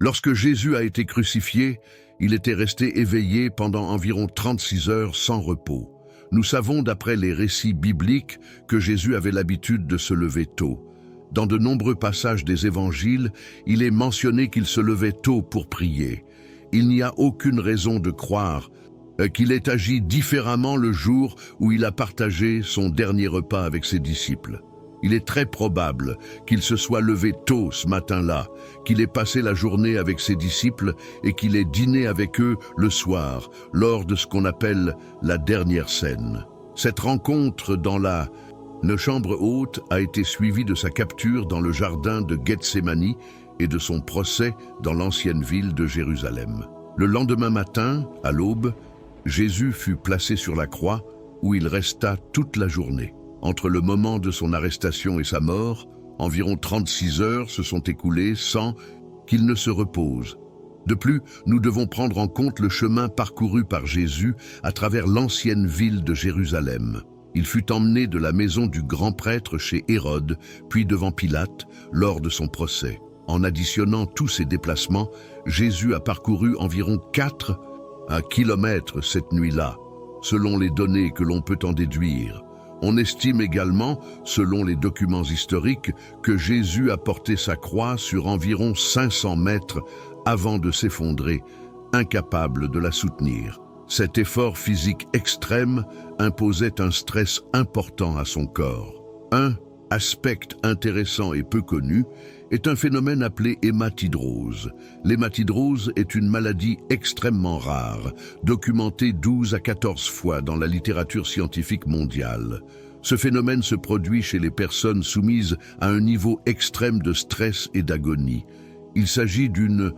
Lorsque Jésus a été crucifié, il était resté éveillé pendant environ 36 heures sans repos. Nous savons d'après les récits bibliques que Jésus avait l'habitude de se lever tôt. Dans de nombreux passages des évangiles, il est mentionné qu'il se levait tôt pour prier. Il n'y a aucune raison de croire qu'il ait agi différemment le jour où il a partagé son dernier repas avec ses disciples. Il est très probable qu'il se soit levé tôt ce matin-là, qu'il ait passé la journée avec ses disciples et qu'il ait dîné avec eux le soir, lors de ce qu'on appelle la dernière scène. Cette rencontre dans la chambre haute a été suivie de sa capture dans le jardin de Gethsémani et de son procès dans l'ancienne ville de Jérusalem. Le lendemain matin, à l'aube, Jésus fut placé sur la croix où il resta toute la journée. Entre le moment de son arrestation et sa mort, environ 36 heures se sont écoulées sans qu'il ne se repose. De plus, nous devons prendre en compte le chemin parcouru par Jésus à travers l'ancienne ville de Jérusalem. Il fut emmené de la maison du grand prêtre chez Hérode, puis devant Pilate, lors de son procès. En additionnant tous ces déplacements, Jésus a parcouru environ 4 kilomètres cette nuit-là, selon les données que l'on peut en déduire. On estime également, selon les documents historiques, que Jésus a porté sa croix sur environ 500 mètres avant de s'effondrer, incapable de la soutenir. Cet effort physique extrême imposait un stress important à son corps. Un aspect intéressant et peu connu est un phénomène appelé hématidrose. L'hématidrose est une maladie extrêmement rare, documentée 12 à 14 fois dans la littérature scientifique mondiale. Ce phénomène se produit chez les personnes soumises à un niveau extrême de stress et d'agonie. Il s'agit d'une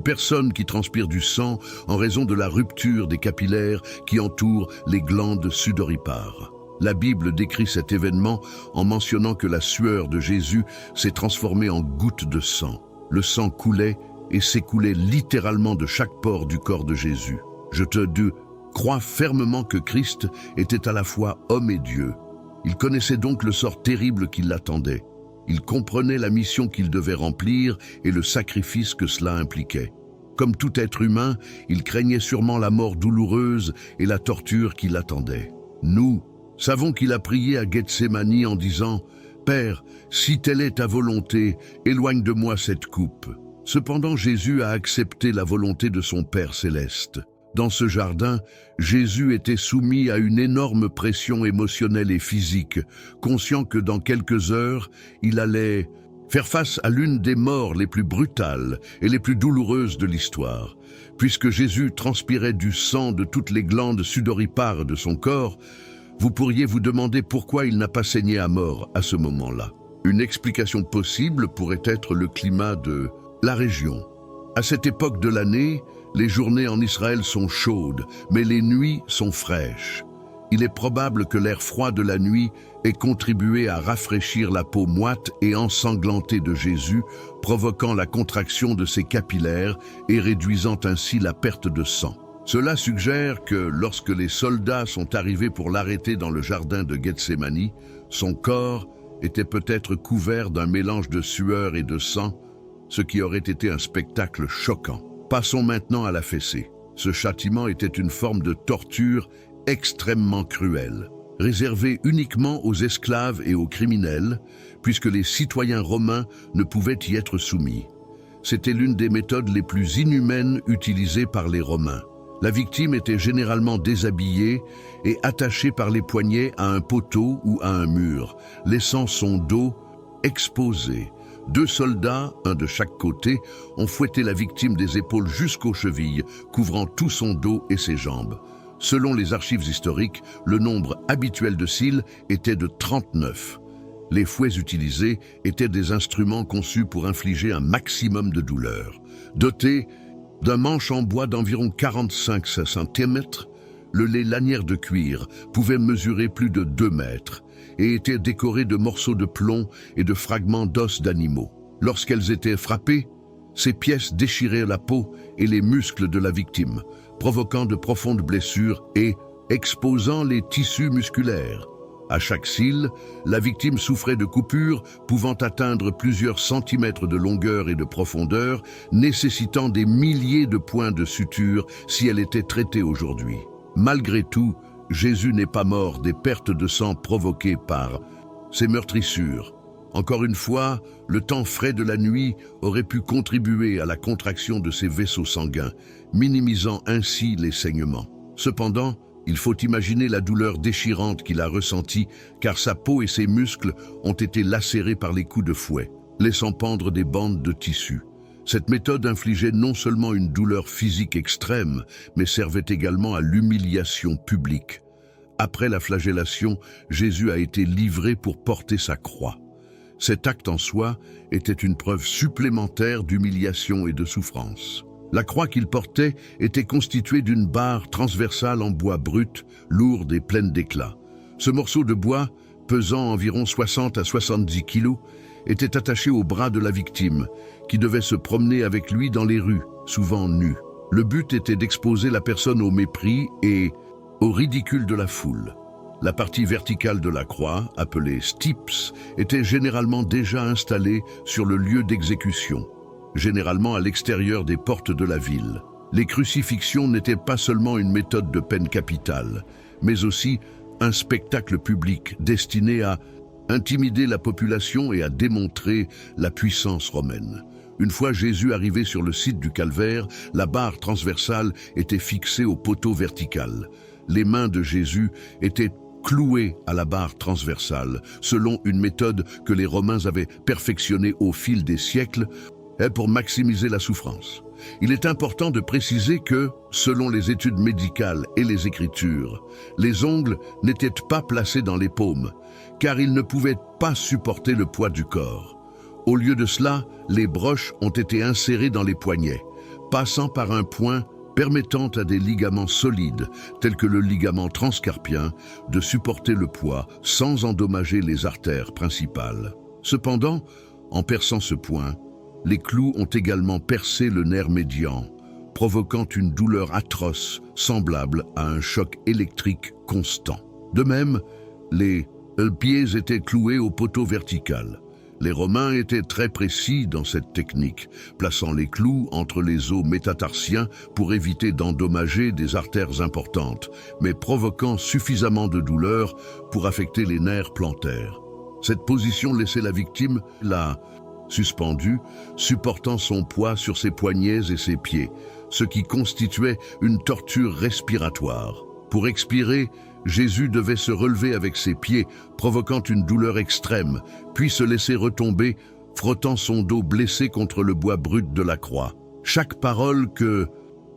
personne qui transpire du sang en raison de la rupture des capillaires qui entourent les glandes sudoripares. La Bible décrit cet événement en mentionnant que la sueur de Jésus s'est transformée en gouttes de sang. Le sang coulait et s'écoulait littéralement de chaque pore du corps de Jésus. Je crois fermement que Christ était à la fois homme et Dieu. Il connaissait donc le sort terrible qui l'attendait. Il comprenait la mission qu'il devait remplir et le sacrifice que cela impliquait. Comme tout être humain, il craignait sûrement la mort douloureuse et la torture qui l'attendait. Nous savons qu'il a prié à Gethsémani en disant « Père, si telle est ta volonté, éloigne de moi cette coupe. » Cependant, Jésus a accepté la volonté de son Père céleste. Dans ce jardin, Jésus était soumis à une énorme pression émotionnelle et physique, conscient que dans quelques heures, il allait faire face à l'une des morts les plus brutales et les plus douloureuses de l'histoire. Puisque Jésus transpirait du sang de toutes les glandes sudoripares de son corps, vous pourriez vous demander pourquoi il n'a pas saigné à mort à ce moment-là. Une explication possible pourrait être le climat de la région. À cette époque de l'année, les journées en Israël sont chaudes, mais les nuits sont fraîches. Il est probable que l'air froid de la nuit ait contribué à rafraîchir la peau moite et ensanglantée de Jésus, provoquant la contraction de ses capillaires et réduisant ainsi la perte de sang. Cela suggère que lorsque les soldats sont arrivés pour l'arrêter dans le jardin de Gethsémani, son corps était peut-être couvert d'un mélange de sueur et de sang, ce qui aurait été un spectacle choquant. Passons maintenant à la fessée. Ce châtiment était une forme de torture extrêmement cruelle, réservée uniquement aux esclaves et aux criminels, puisque les citoyens romains ne pouvaient y être soumis. C'était l'une des méthodes les plus inhumaines utilisées par les Romains. La victime était généralement déshabillée et attachée par les poignets à un poteau ou à un mur, laissant son dos exposé. 2 soldats, un de chaque côté, ont fouetté la victime des épaules jusqu'aux chevilles, couvrant tout son dos et ses jambes. Selon les archives historiques, le nombre habituel de cils était de 39. Les fouets utilisés étaient des instruments conçus pour infliger un maximum de douleur. Dotés d'un manche en bois d'environ 45 cm, les lanières de cuir pouvaient mesurer plus de 2 mètres et étaient décorées de morceaux de plomb et de fragments d'os d'animaux. Lorsqu'elles étaient frappées, ces pièces déchiraient la peau et les muscles de la victime, provoquant de profondes blessures et exposant les tissus musculaires. À chaque cil, la victime souffrait de coupures pouvant atteindre plusieurs centimètres de longueur et de profondeur, nécessitant des milliers de points de suture si elle était traitée aujourd'hui. Malgré tout, Jésus n'est pas mort des pertes de sang provoquées par ces meurtrissures. Encore une fois, le temps frais de la nuit aurait pu contribuer à la contraction de ses vaisseaux sanguins, minimisant ainsi les saignements. Cependant, il faut imaginer la douleur déchirante qu'il a ressentie, car sa peau et ses muscles ont été lacérés par les coups de fouet, laissant pendre des bandes de tissu. Cette méthode infligeait non seulement une douleur physique extrême, mais servait également à l'humiliation publique. Après la flagellation, Jésus a été livré pour porter sa croix. Cet acte en soi était une preuve supplémentaire d'humiliation et de souffrance. La croix qu'il portait était constituée d'une barre transversale en bois brut, lourde et pleine d'éclat. Ce morceau de bois, pesant environ 60 à 70 kilos, était attaché au bras de la victime, qui devait se promener avec lui dans les rues, souvent nue. Le but était d'exposer la personne au mépris et au ridicule de la foule. La partie verticale de la croix, appelée stips, était généralement déjà installée sur le lieu d'exécution, généralement à l'extérieur des portes de la ville. Les crucifixions n'étaient pas seulement une méthode de peine capitale, mais aussi un spectacle public destiné à intimider la population et à démontrer la puissance romaine. Une fois Jésus arrivé sur le site du calvaire, la barre transversale était fixée au poteau vertical. Les mains de Jésus étaient clouées à la barre transversale, selon une méthode que les Romains avaient perfectionnée au fil des siècles pour maximiser la souffrance. Il est important de préciser que, selon les études médicales et les Écritures, les ongles n'étaient pas placés dans les paumes, car ils ne pouvaient pas supporter le poids du corps. Au lieu de cela, les broches ont été insérées dans les poignets, passant par un point permettant à des ligaments solides, tels que le ligament transcarpien, de supporter le poids sans endommager les artères principales. Cependant, en perçant ce point, les clous ont également percé le nerf médian, provoquant une douleur atroce semblable à un choc électrique constant. De même, les pieds étaient cloués au poteau vertical. Les Romains étaient très précis dans cette technique, plaçant les clous entre les os métatarsiens pour éviter d'endommager des artères importantes, mais provoquant suffisamment de douleur pour affecter les nerfs plantaires. Cette position laissait la victime là, suspendue, supportant son poids sur ses poignets et ses pieds, ce qui constituait une torture respiratoire. Pour expirer, Jésus devait se relever avec ses pieds, provoquant une douleur extrême, puis se laisser retomber, frottant son dos blessé contre le bois brut de la croix. Chaque parole que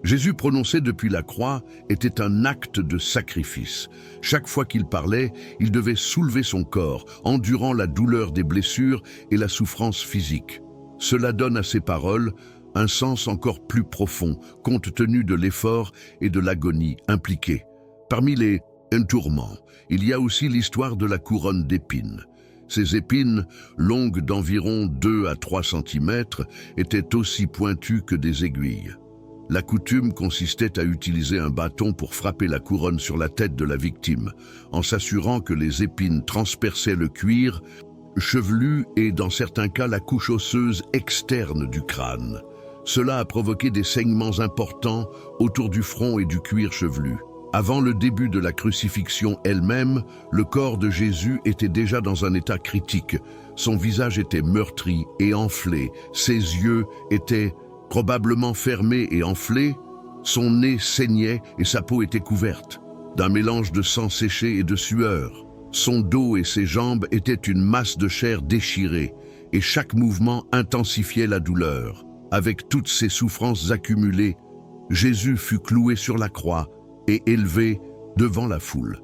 Jésus prononçait depuis la croix était un acte de sacrifice. Chaque fois qu'il parlait, il devait soulever son corps, endurant la douleur des blessures et la souffrance physique. Cela donne à ses paroles un sens encore plus profond, compte tenu de l'effort et de l'agonie impliqués. Parmi les tourments, il y a aussi l'histoire de la couronne d'épines. Ces épines, longues d'environ 2 à 3 cm, étaient aussi pointues que des aiguilles. La coutume consistait à utiliser un bâton pour frapper la couronne sur la tête de la victime, en s'assurant que les épines transperçaient le cuir chevelu et, dans certains cas, la couche osseuse externe du crâne. Cela a provoqué des saignements importants autour du front et du cuir chevelu. Avant le début de la crucifixion elle-même, le corps de Jésus était déjà dans un état critique. Son visage était meurtri et enflé, ses yeux étaient probablement fermés et enflés, son nez saignait et sa peau était couverte d'un mélange de sang séché et de sueur. Son dos et ses jambes étaient une masse de chair déchirée et chaque mouvement intensifiait la douleur. Avec toutes ces souffrances accumulées, Jésus fut cloué sur la croix et élevé devant la foule.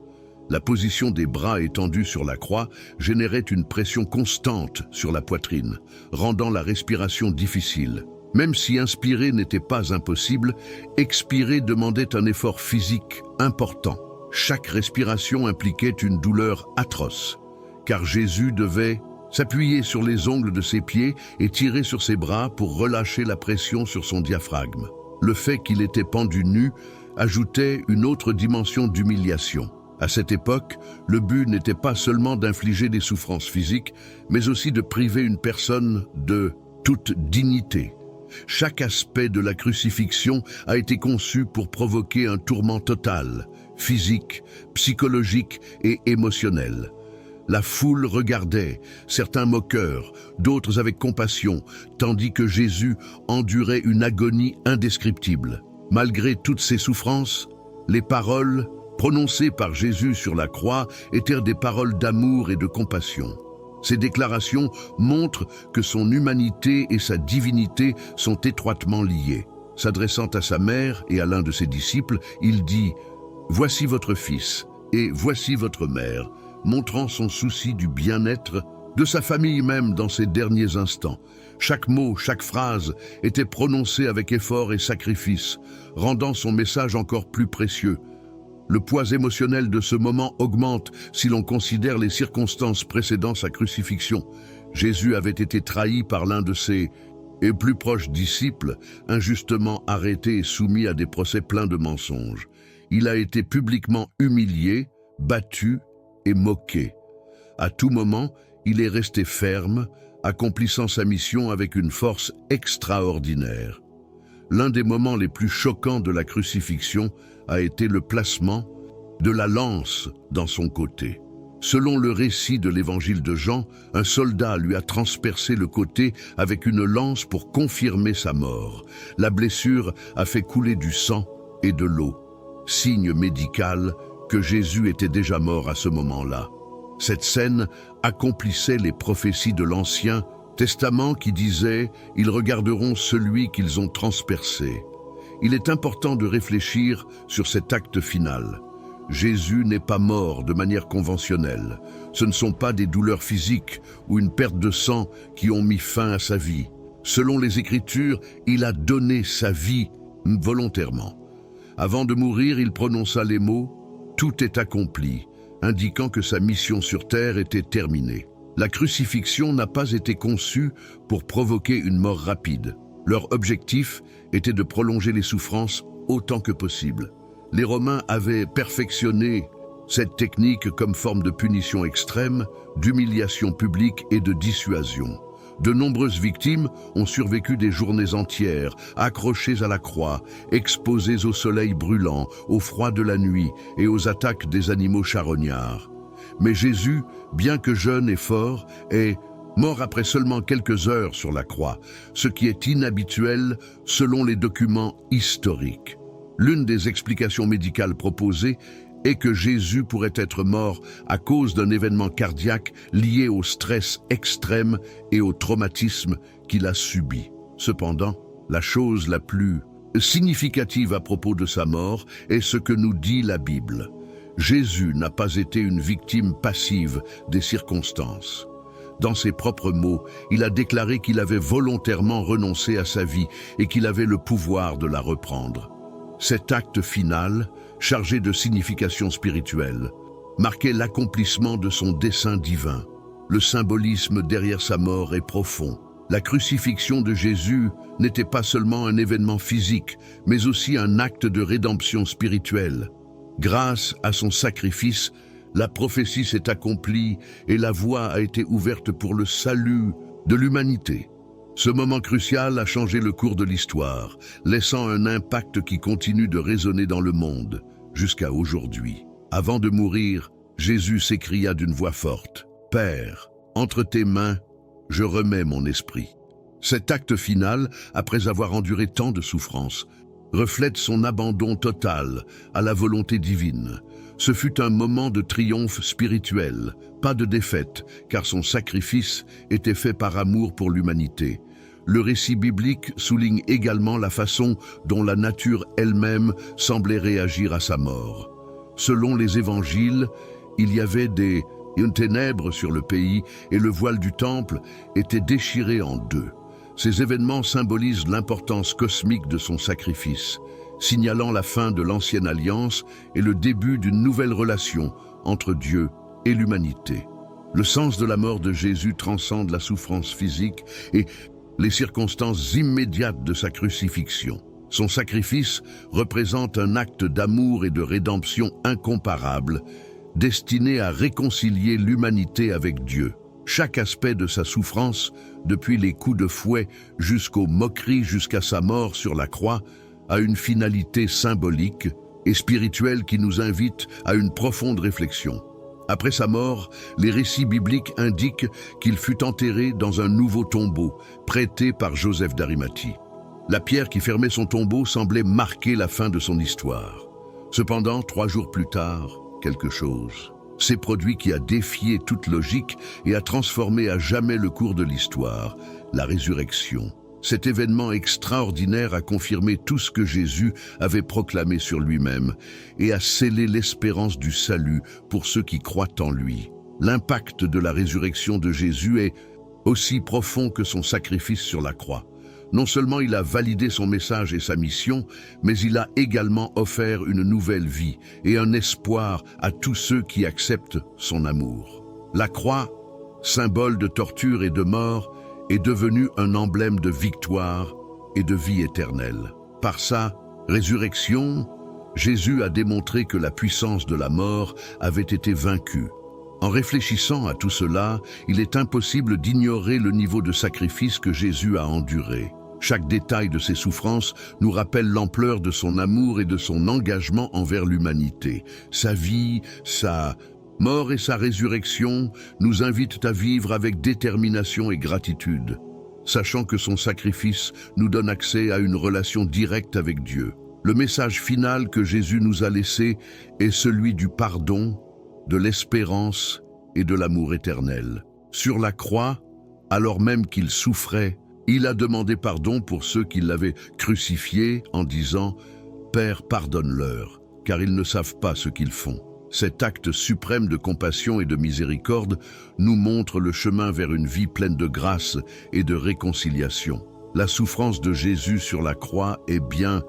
La position des bras étendus sur la croix générait une pression constante sur la poitrine, rendant la respiration difficile. Même si inspirer n'était pas impossible, expirer demandait un effort physique important. Chaque respiration impliquait une douleur atroce, car Jésus devait s'appuyer sur les ongles de ses pieds et tirer sur ses bras pour relâcher la pression sur son diaphragme. Le fait qu'il était pendu nu ajoutait une autre dimension d'humiliation. À cette époque, le but n'était pas seulement d'infliger des souffrances physiques, mais aussi de priver une personne de toute dignité. Chaque aspect de la crucifixion a été conçu pour provoquer un tourment total, physique, psychologique et émotionnel. La foule regardait, certains moqueurs, d'autres avec compassion, tandis que Jésus endurait une agonie indescriptible. Malgré toutes ces souffrances, les paroles prononcées par Jésus sur la croix étaient des paroles d'amour et de compassion. Ces déclarations montrent que son humanité et sa divinité sont étroitement liées. S'adressant à sa mère et à l'un de ses disciples, il dit « Voici votre fils et voici votre mère », montrant son souci du bien-être de sa famille même dans ces derniers instants. Chaque mot, chaque phrase était prononcée avec effort et sacrifice, rendant son message encore plus précieux. Le poids émotionnel de ce moment augmente si l'on considère les circonstances précédant sa crucifixion. Jésus avait été trahi par l'un de ses plus proches disciples, injustement arrêté et soumis à des procès pleins de mensonges. Il a été publiquement humilié, battu et moqué. À tout moment, il est resté ferme, accomplissant sa mission avec une force extraordinaire. L'un des moments les plus choquants de la crucifixion a été le placement de la lance dans son côté. Selon le récit de l'évangile de Jean, un soldat lui a transpercé le côté avec une lance pour confirmer sa mort. La blessure a fait couler du sang et de l'eau, signe médical que Jésus était déjà mort à ce moment-là. Cette scène accomplissait les prophéties de l'Ancien Testament qui disaient « Ils regarderont celui qu'ils ont transpercé ». Il est important de réfléchir sur cet acte final. Jésus n'est pas mort de manière conventionnelle. Ce ne sont pas des douleurs physiques ou une perte de sang qui ont mis fin à sa vie. Selon les Écritures, il a donné sa vie volontairement. Avant de mourir, il prononça les mots « Tout est accompli », indiquant que sa mission sur terre était terminée. La crucifixion n'a pas été conçue pour provoquer une mort rapide. Leur objectif était de prolonger les souffrances autant que possible. Les Romains avaient perfectionné cette technique comme forme de punition extrême, d'humiliation publique et de dissuasion. De nombreuses victimes ont survécu des journées entières, accrochées à la croix, exposées au soleil brûlant, au froid de la nuit et aux attaques des animaux charognards. Mais Jésus, bien que jeune et fort, est mort après seulement quelques heures sur la croix, ce qui est inhabituel selon les documents historiques. L'une des explications médicales proposées est que Jésus pourrait être mort à cause d'un événement cardiaque lié au stress extrême et au traumatisme qu'il a subi. Cependant, la chose la plus significative à propos de sa mort est ce que nous dit la Bible. Jésus n'a pas été une victime passive des circonstances. Dans ses propres mots, il a déclaré qu'il avait volontairement renoncé à sa vie et qu'il avait le pouvoir de la reprendre. Cet acte final, chargé de signification spirituelle, marquait l'accomplissement de son dessein divin. Le symbolisme derrière sa mort est profond. La crucifixion de Jésus n'était pas seulement un événement physique, mais aussi un acte de rédemption spirituelle. Grâce à son sacrifice, la prophétie s'est accomplie et la voie a été ouverte pour le salut de l'humanité. Ce moment crucial a changé le cours de l'histoire, laissant un impact qui continue de résonner dans le monde jusqu'à aujourd'hui. Avant de mourir, Jésus s'écria d'une voix forte, « Père, entre tes mains, je remets mon esprit. » Cet acte final, après avoir enduré tant de souffrances, reflète son abandon total à la volonté divine. Ce fut un moment de triomphe spirituel, pas de défaite, car son sacrifice était fait par amour pour l'humanité. Le récit biblique souligne également la façon dont la nature elle-même semblait réagir à sa mort. Selon les évangiles, il y avait une ténèbre sur le pays et le voile du temple était déchiré en deux. Ces événements symbolisent l'importance cosmique de son sacrifice, signalant la fin de l'ancienne alliance et le début d'une nouvelle relation entre Dieu et l'humanité. Le sens de la mort de Jésus transcende la souffrance physique et les circonstances immédiates de sa crucifixion. Son sacrifice représente un acte d'amour et de rédemption incomparable destiné à réconcilier l'humanité avec Dieu. Chaque aspect de sa souffrance, depuis les coups de fouet jusqu'aux moqueries jusqu'à sa mort sur la croix, a une finalité symbolique et spirituelle qui nous invite à une profonde réflexion. Après sa mort, les récits bibliques indiquent qu'il fut enterré dans un nouveau tombeau, prêté par Joseph d'Arimathie. La pierre qui fermait son tombeau semblait marquer la fin de son histoire. Cependant, 3 jours plus tard, quelque chose s'est produit qui a défié toute logique et a transformé à jamais le cours de l'histoire, la résurrection. Cet événement extraordinaire a confirmé tout ce que Jésus avait proclamé sur lui-même et a scellé l'espérance du salut pour ceux qui croient en lui. L'impact de la résurrection de Jésus est aussi profond que son sacrifice sur la croix. Non seulement il a validé son message et sa mission, mais il a également offert une nouvelle vie et un espoir à tous ceux qui acceptent son amour. La croix, symbole de torture et de mort, est devenue un emblème de victoire et de vie éternelle. Par sa résurrection, Jésus a démontré que la puissance de la mort avait été vaincue. En réfléchissant à tout cela, il est impossible d'ignorer le niveau de sacrifice que Jésus a enduré. Chaque détail de ses souffrances nous rappelle l'ampleur de son amour et de son engagement envers l'humanité. Sa vie, sa mort et sa résurrection nous invitent à vivre avec détermination et gratitude, sachant que son sacrifice nous donne accès à une relation directe avec Dieu. Le message final que Jésus nous a laissé est celui du pardon, de l'espérance et de l'amour éternel. Sur la croix, alors même qu'il souffrait, il a demandé pardon pour ceux qui l'avaient crucifié en disant « Père, pardonne-leur, car ils ne savent pas ce qu'ils font ». Cet acte suprême de compassion et de miséricorde nous montre le chemin vers une vie pleine de grâce et de réconciliation. La souffrance de Jésus sur la croix est bien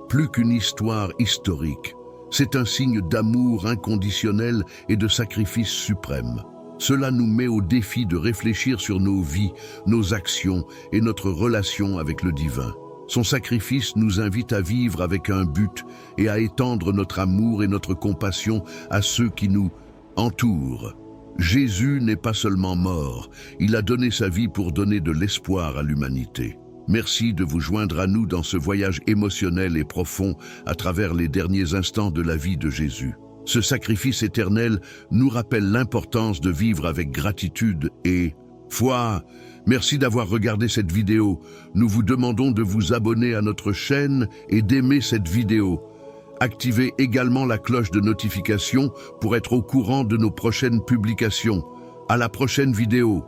plus qu'une histoire historique. C'est un signe d'amour inconditionnel et de sacrifice suprême. Cela nous met au défi de réfléchir sur nos vies, nos actions et notre relation avec le divin. Son sacrifice nous invite à vivre avec un but et à étendre notre amour et notre compassion à ceux qui nous entourent. Jésus n'est pas seulement mort, il a donné sa vie pour donner de l'espoir à l'humanité. Merci de vous joindre à nous dans ce voyage émotionnel et profond à travers les derniers instants de la vie de Jésus. Ce sacrifice éternel nous rappelle l'importance de vivre avec gratitude et foi. Merci d'avoir regardé cette vidéo. Nous vous demandons de vous abonner à notre chaîne et d'aimer cette vidéo. Activez également la cloche de notification pour être au courant de nos prochaines publications. À la prochaine vidéo.